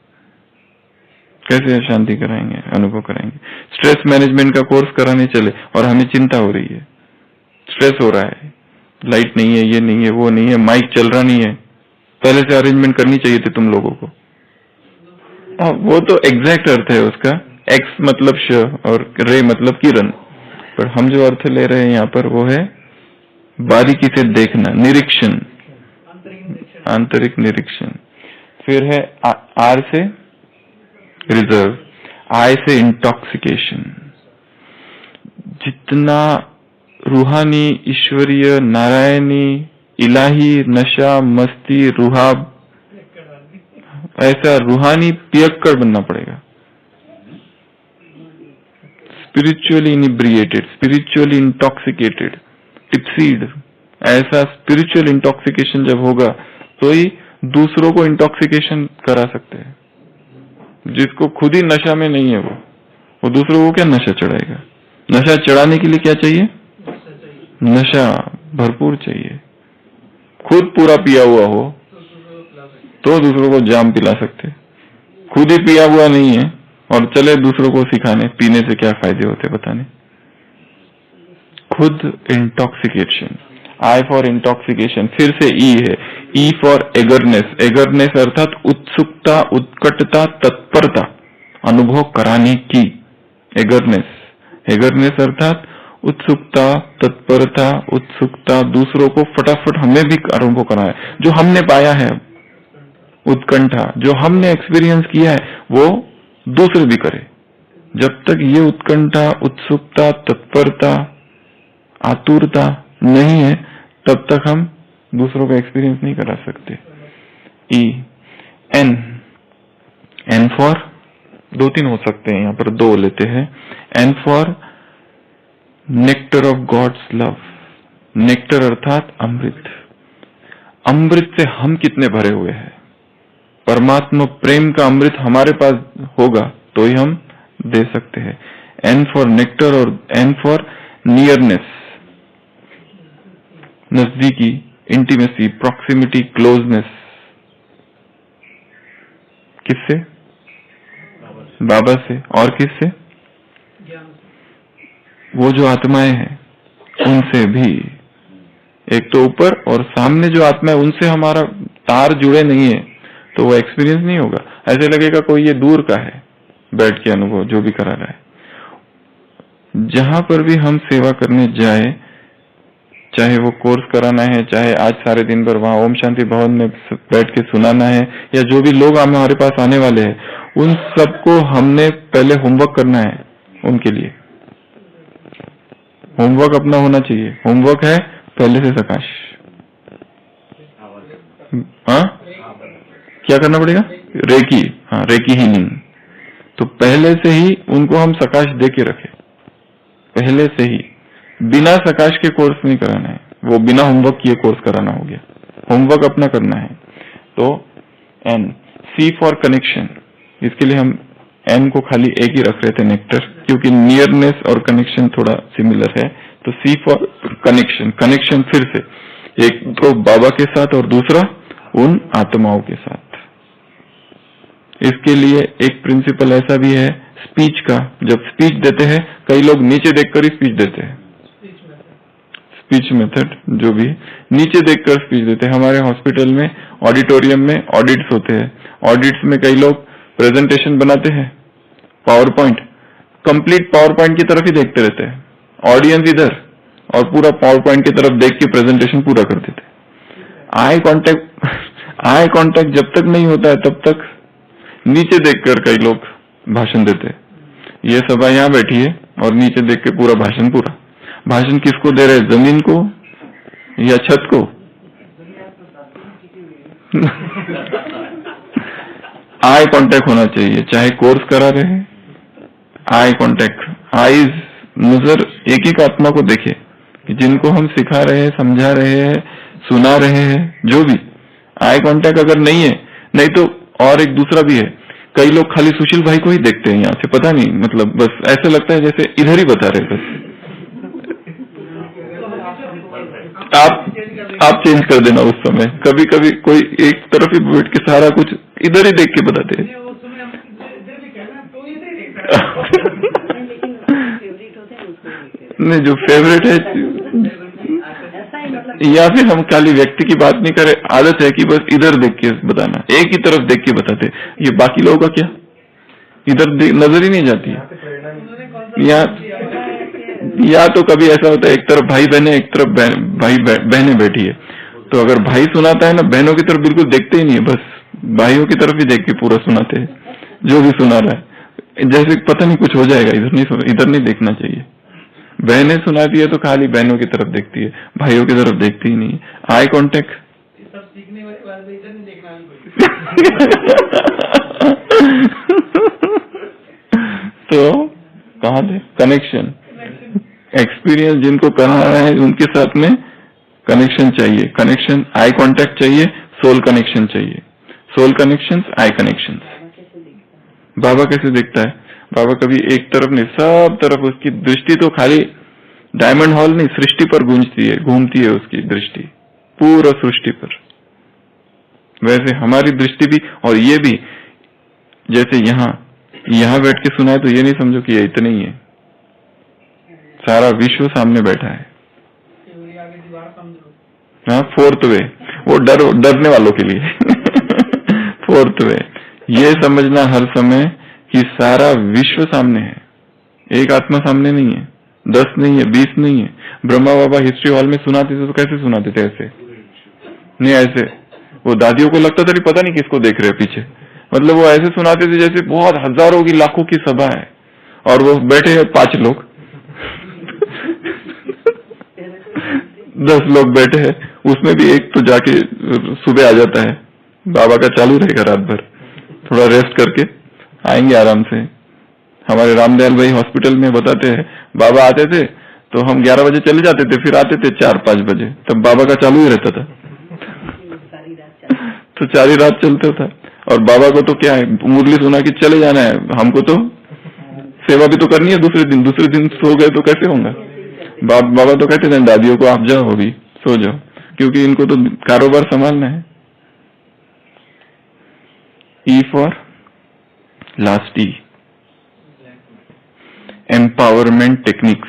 कैसे शांति कराएंगे, अनुभव कराएंगे? स्ट्रेस मैनेजमेंट का कोर्स कराने चले और हमें चिंता हो रही है, स्ट्रेस हो रहा है, लाइट नहीं है, ये नहीं है, वो नहीं है, माइक चल रहा नहीं है, पहले से अरेंजमेंट करनी चाहिए थी तुम लोगों को। वो तो एग्जैक्ट अर्थ है उसका, एक्स मतलब श और रे मतलब किरण, पर हम जो अर्थ ले रहे हैं यहाँ पर वो है बारीकी से देखना, निरीक्षण, आंतरिक निरीक्षण। फिर है आर से रिजर्व, आई से इंटॉक्सिकेशन। जितना रूहानी, ईश्वरीय, नारायणी, इलाही नशा, मस्ती, रुहाब, ऐसा रूहानी पियक्कड़ बनना पड़ेगा। स्पिरिचुअली इनिब्रिएटेड, स्पिरिचुअली इंटॉक्सिकेटेड, टिप्सीड, ऐसा स्पिरिचुअल इंटॉक्सिकेशन जब होगा तो ही दूसरों को इंटॉक्सिकेशन करा सकते हैं। जिसको खुद ही नशा में नहीं है वो दूसरों को क्या नशा चढ़ाएगा? नशा चढ़ाने के लिए क्या चाहिए? नशा भरपूर चाहिए। खुद पूरा पिया हुआ हो तो दूसरों को जाम पिला सकते, खुद ही पिया हुआ नहीं है और चले दूसरों को सिखाने पीने से क्या फायदे होते बताने। खुद इंटॉक्सिकेशन, आई फॉर इंटॉक्सिकेशन। फिर से ई है, ई फॉर एगरनेस, एगरनेस अर्थात उत्सुकता, उत्कटता, तत्परता, अनुभव कराने की एगरनेस। एगरनेस अर्थात उत्सुकता, तत्परता, उत्सुकता, दूसरों को फटाफट हमें भी अनुभव कराना है, जो हमने पाया है, उत्कंठा जो हमने एक्सपीरियंस किया है वो दूसरे भी करे। जब तक ये उत्कंठा, उत्सुकता, तत्परता, आतुरता नहीं है तब तक हम दूसरों का एक्सपीरियंस नहीं करा सकते। ई एन, एन फॉर दो तीन हो सकते हैं, यहाँ पर दो लेते हैं। N for nectar of gods love, nectar अर्थात अमृत। अमृत से हम कितने भरे हुए हैं, परमात्मा प्रेम का अमृत हमारे पास होगा तो ही हम दे सकते हैं। एन फॉर नेक्टर और एन फॉर नियरनेस, नजदीकी, इंटीमेसी, प्रॉक्सिमिटी, क्लोजनेस। किससे? बाबा से। और किससे? वो जो आत्माएं हैं उनसे भी। एक तो ऊपर और सामने जो आत्मा है उनसे हमारा तार जुड़े नहीं है तो वो एक्सपीरियंस नहीं होगा। ऐसे लगेगा कोई ये दूर का है बैठ के अनुभव जो भी करा रहा है। जहां पर भी हम सेवा करने जाए, चाहे वो कोर्स कराना है, चाहे आज सारे दिन भर वहां ओम शांति भवन में बैठ के सुनाना है, या जो भी लोग हमारे पास आने वाले हैं उन सबको हमने पहले होमवर्क करना है। उनके लिए होमवर्क अपना होना चाहिए। होमवर्क है पहले से सकाश। हाँ, क्या करना पड़ेगा? रेकी, हाँ रेकी हीलिंग। तो पहले से ही उनको हम सकाश दे के रखे, पहले से ही। बिना सकाश के कोर्स नहीं कराना है, वो बिना होमवर्क किए कोर्स कराना हो गया। होमवर्क अपना करना है। तो एन, सी फॉर कनेक्शन। इसके लिए हम एन को खाली एक ही रख रहे थे, नेक्टर, क्योंकि नियरनेस और कनेक्शन थोड़ा सिमिलर है। तो सी फॉर कनेक्शन। कनेक्शन फिर से एक तो बाबा के साथ और दूसरा उन आत्माओं के साथ। इसके लिए एक प्रिंसिपल ऐसा भी है स्पीच का। जब स्पीच देते हैं कई लोग नीचे देखकर ही स्पीच देते हैं। स्पीच मेथड जो भी नीचे देखकर स्पीच देते हैं। हमारे हॉस्पिटल में ऑडिटोरियम में ऑडिट्स होते हैं। ऑडिट्स में कई लोग प्रेजेंटेशन बनाते हैं, power point, complete power point की तरफ ही देखते रहते हैं। ऑडियंस इधर और पूरा पावर पॉइंट की तरफ देख के प्रेजेंटेशन पूरा कर देते हैं। आई कांटेक्ट जब तक नहीं होता है तब तक नीचे देखकर कई लोग भाषण देते हैं। ये सभा यहाँ बैठी है और नीचे देख के पूरा भाषण पूरा। भाषण किसको दे रहे हैं, जमीन को या छत को? आई कांटेक्ट होना चाहिए, चाहे कोर्स करा रहे हैं, आई कांटेक्ट, आईज नजर एक एक आत्मा को देखे कि जिनको हम सिखा रहे हैं, समझा रहे हैं, सुना रहे हैं, जो भी आई कांटेक्ट अगर नहीं है, नहीं तो और एक दूसरा भी है, कई लोग खाली सुशील भाई को ही देखते हैं यहाँ से, पता नहीं मतलब बस ऐसे लगता है जैसे इधर ही बता रहे बस। आप चेंज कर देना उस समय, कभी कभी कोई एक तरफ ही बैठ के सारा कुछ इधर ही देख के बताते हैं। नहीं, जो फेवरेट है, या फिर हम खाली व्यक्ति की बात नहीं करें, आदत है कि बस इधर देख के बताना, एक ही तरफ देख के बताते, ये बाकी लोगों का क्या, इधर नजर ही नहीं जाती है। या तो कभी ऐसा होता है एक तरफ भाई बहने, एक तरफ भाई बहनें बैठी है, तो अगर भाई सुनाता है ना, बहनों की तरफ बिल्कुल देखते ही नहीं है, बस भाइयों की तरफ ही देख के पूरा सुनाते हैं जो भी सुना रहा है, जैसे पता नहीं कुछ हो जाएगा, इधर नहीं देखना चाहिए। बहनें सुनाती है तो खाली बहनों की तरफ देखती है, भाइयों की तरफ देखती ही नहीं। आई कांटेक्ट सब सीखने वाली बात है, इधर नहीं देखना तो कहाँ थे? कनेक्शन, एक्सपीरियंस जिनको कराना है उनके साथ में कनेक्शन चाहिए, कनेक्शन आई कांटेक्ट चाहिए, सोल कनेक्शन चाहिए, सोल कनेक्शंस, आई कनेक्शंस। बाबा कैसे दिखता है? बाबा कभी एक तरफ नहीं, सब तरफ उसकी दृष्टि तो खाली डायमंड हॉल नहीं, सृष्टि पर गूंजती है, घूमती है उसकी दृष्टि पूरा सृष्टि पर। वैसे हमारी दृष्टि भी, और ये भी जैसे यहाँ बैठ के सुना है तो ये नहीं समझो कि ये इतना ही है, सारा विश्व सामने बैठा है। हाँ, फोर्थ वे, वो डरने वालों के लिए फोर्थ वे, ये समझना हर समय कि सारा विश्व सामने है, एक आत्मा सामने नहीं है, 10 नहीं है, 20 नहीं है। ब्रह्मा बाबा हिस्ट्री हॉल में सुनाते थे तो कैसे सुनाते थे? ऐसे नहीं, ऐसे वो दादियों को लगता था कि पता नहीं किसको देख रहे हैं पीछे, मतलब वो ऐसे सुनाते थे जैसे बहुत हजारों की लाखों की सभा है और वो बैठे हैं 5 लोग 10 लोग बैठे हैं, उसमें भी एक तो जाके सुबह आ जाता है, बाबा का चालू रहेगा रात भर, थोड़ा रेस्ट करके आएंगे आराम से। हमारे रामदयाल भाई हॉस्पिटल में बताते हैं, बाबा आते थे तो हम 11 बजे चले जाते थे, फिर आते थे 4-5 बजे, तब बाबा का चालू ही रहता था तो सारी रात चलता था। और बाबा को तो क्या है, मुरली सुना कि चले जाना है, हमको तो सेवा भी तो करनी है, दूसरे दिन सो गए तो कैसे होगा। बाबा तो कहते थे दादियों को आप जाओ, अभी सो जाओ, क्योंकि इनको तो कारोबार संभालना है। E for last, E empowerment techniques.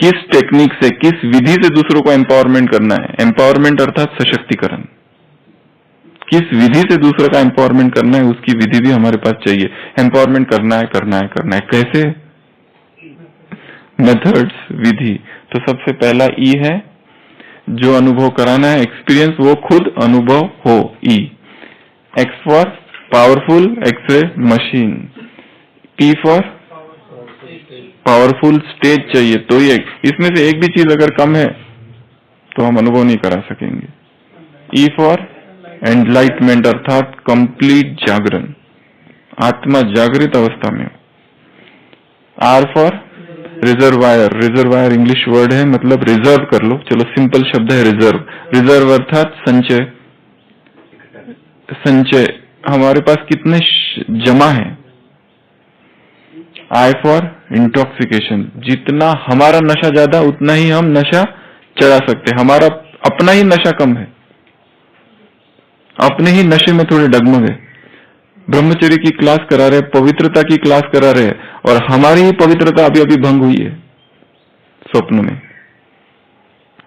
किस टेक्निक से, किस विधि से दूसरों को एम्पावरमेंट करना है? एम्पावरमेंट अर्थात सशक्तिकरण। किस विधि से दूसरों का एम्पावरमेंट करना है, उसकी विधि भी हमारे पास चाहिए। एम्पावरमेंट करना है, कैसे? मेथड्स, विधि। तो सबसे पहला ई है, जो अनुभव कराना है, एक्सपीरियंस, वो खुद अनुभव हो, E. X for powerful X ray machine, P for powerful stage चाहिए, तो ये इसमें से एक भी चीज अगर कम है तो हम अनुभव नहीं करा सकेंगे। ई फॉर एनलाइटमेंट अर्थात कंप्लीट जागरण, आत्मा जागृत अवस्था में। R for reservoir, reservoir English word है, मतलब रिजर्व कर लो, चलो सिंपल शब्द है रिजर्व। रिजर्व अर्थात संचय, संचय हमारे पास कितने जमा है। आई फॉर इंटॉक्सिकेशन, जितना हमारा नशा ज्यादा उतना ही हम नशा चढ़ा सकते, हमारा अपना ही नशा कम है, अपने ही नशे में थोड़े डगमग है। ब्रह्मचर्य की क्लास करा रहे, पवित्रता की क्लास करा रहे, और हमारी ही पवित्रता अभी अभी भंग हुई है स्वप्न में,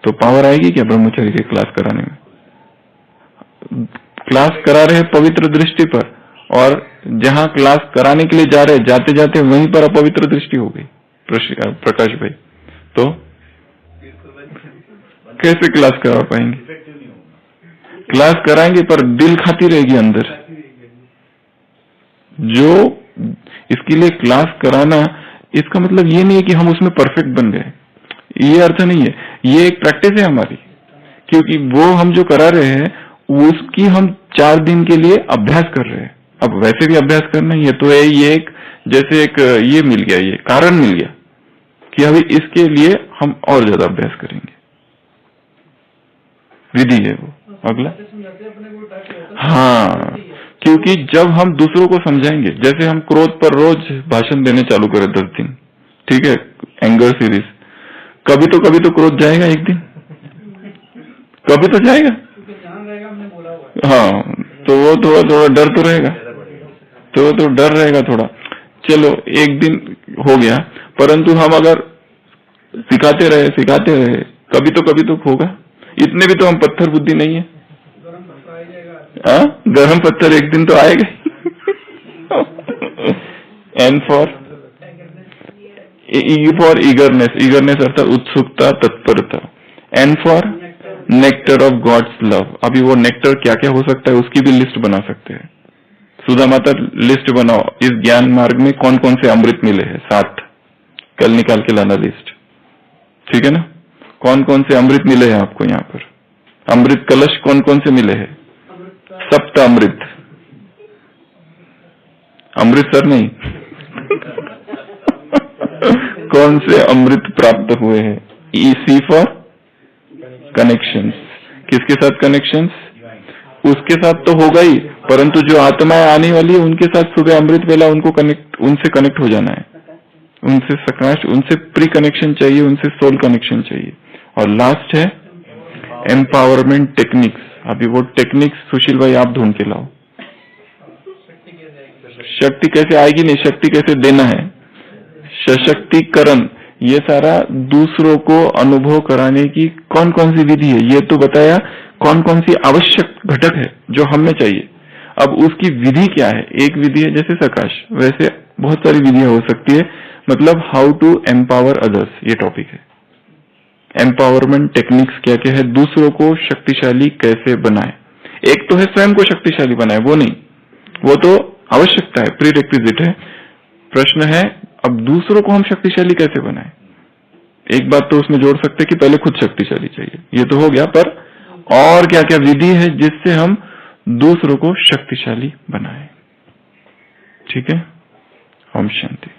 तो पावर आएगी क्या ब्रह्मचर्य की क्लास कराने में? क्लास करा रहे पवित्र दृष्टि पर, और जहां क्लास कराने के लिए जा रहे, जाते जाते वहीं पर अपवित्र दृष्टि हो गई प्रकाश भाई, तो कैसे क्लास करा पाएंगे? क्लास कराएंगे पर दिल खाती रहेगी अंदर। जो इसके लिए क्लास कराना, इसका मतलब ये नहीं है कि हम उसमें परफेक्ट बन गए, ये अर्थ नहीं है। ये एक प्रैक्टिस है हमारी, क्योंकि वो हम जो करा रहे हैं उसकी हम 4 दिन के लिए अभ्यास कर रहे हैं। अब वैसे भी अभ्यास करना ही है, तो ये एक जैसे एक ये मिल गया, ये कारण मिल गया कि अभी इसके लिए हम और ज्यादा अभ्यास करेंगे। विधि है वो। अगला, हाँ, क्योंकि जब हम दूसरों को समझाएंगे, जैसे हम क्रोध पर रोज भाषण देने चालू करें 10 दिन, ठीक है, एंगर सीरीज, कभी तो क्रोध जाएगा एक दिन, कभी तो जाएगा। हाँ, तो वो थोड़ा डर तो रहेगा, तो डर रहेगा थोड़ा। चलो एक दिन हो गया, परंतु हम अगर सिखाते रहे, कभी तो होगा। इतने भी तो हम पत्थर बुद्धि नहीं है। गरम पत्थर एक दिन तो आएगा। एन फॉर ईगरनेस अर्थात उत्सुकता, तत्परता। N for nectar of gods love. अभी वो नेक्टर क्या क्या हो सकता है उसकी भी लिस्ट बना सकते हैं। सुधा माता लिस्ट बनाओ, इस ज्ञान मार्ग में कौन कौन से अमृत मिले हैं, 7 कल निकाल के लाना लिस्ट, ठीक है ना। कौन कौन से अमृत मिले हैं आपको यहाँ पर, अमृत कलश कौन कौन से मिले हैं, 7 अमृत, अमृतसर नहीं। कौन से अमृत प्राप्त हुए हैं। ईसी फॉर कनेक्शंस, किसके साथ कनेक्शंस, उसके साथ तो होगा ही, परंतु जो आत्माएं आने वाली है उनके साथ सुबह अमृत वेला उनसे कनेक्ट हो जाना है, उनसे सकाश, उनसे प्री कनेक्शन चाहिए, उनसे सोल कनेक्शन चाहिए। और लास्ट है एम्पावरमेंट टेक्निक्स। अभी वो टेक्निक्स सुशील भाई आप ढूंढ के लाओ। शक्ति कैसे आएगी, नहीं, शक्ति कैसे देना है, सशक्तिकरण, ये सारा दूसरों को अनुभव कराने की कौन कौन सी विधि है, ये तो बताया। कौन कौन सी आवश्यक घटक है जो हमें चाहिए, अब उसकी विधि क्या है। एक विधि है जैसे सकाश, वैसे बहुत सारी विधियां हो सकती है। मतलब हाउ टू एम्पावर अदर्स, ये टॉपिक है। एम्पावरमेंट टेक्निक्स क्या क्या है, दूसरों को शक्तिशाली कैसे बनाए। एक तो है स्वयं को शक्तिशाली बनाए, वो नहीं, वो तो आवश्यकता है, प्री रिक्विजिट है। प्रश्न है अब दूसरों को हम शक्तिशाली कैसे बनाए। एक बात तो उसमें जोड़ सकते हैं कि पहले खुद शक्तिशाली चाहिए, ये तो हो गया, पर और क्या क्या विधि है जिससे हम दूसरों को शक्तिशाली बनाए। ठीक है, ओम शांति।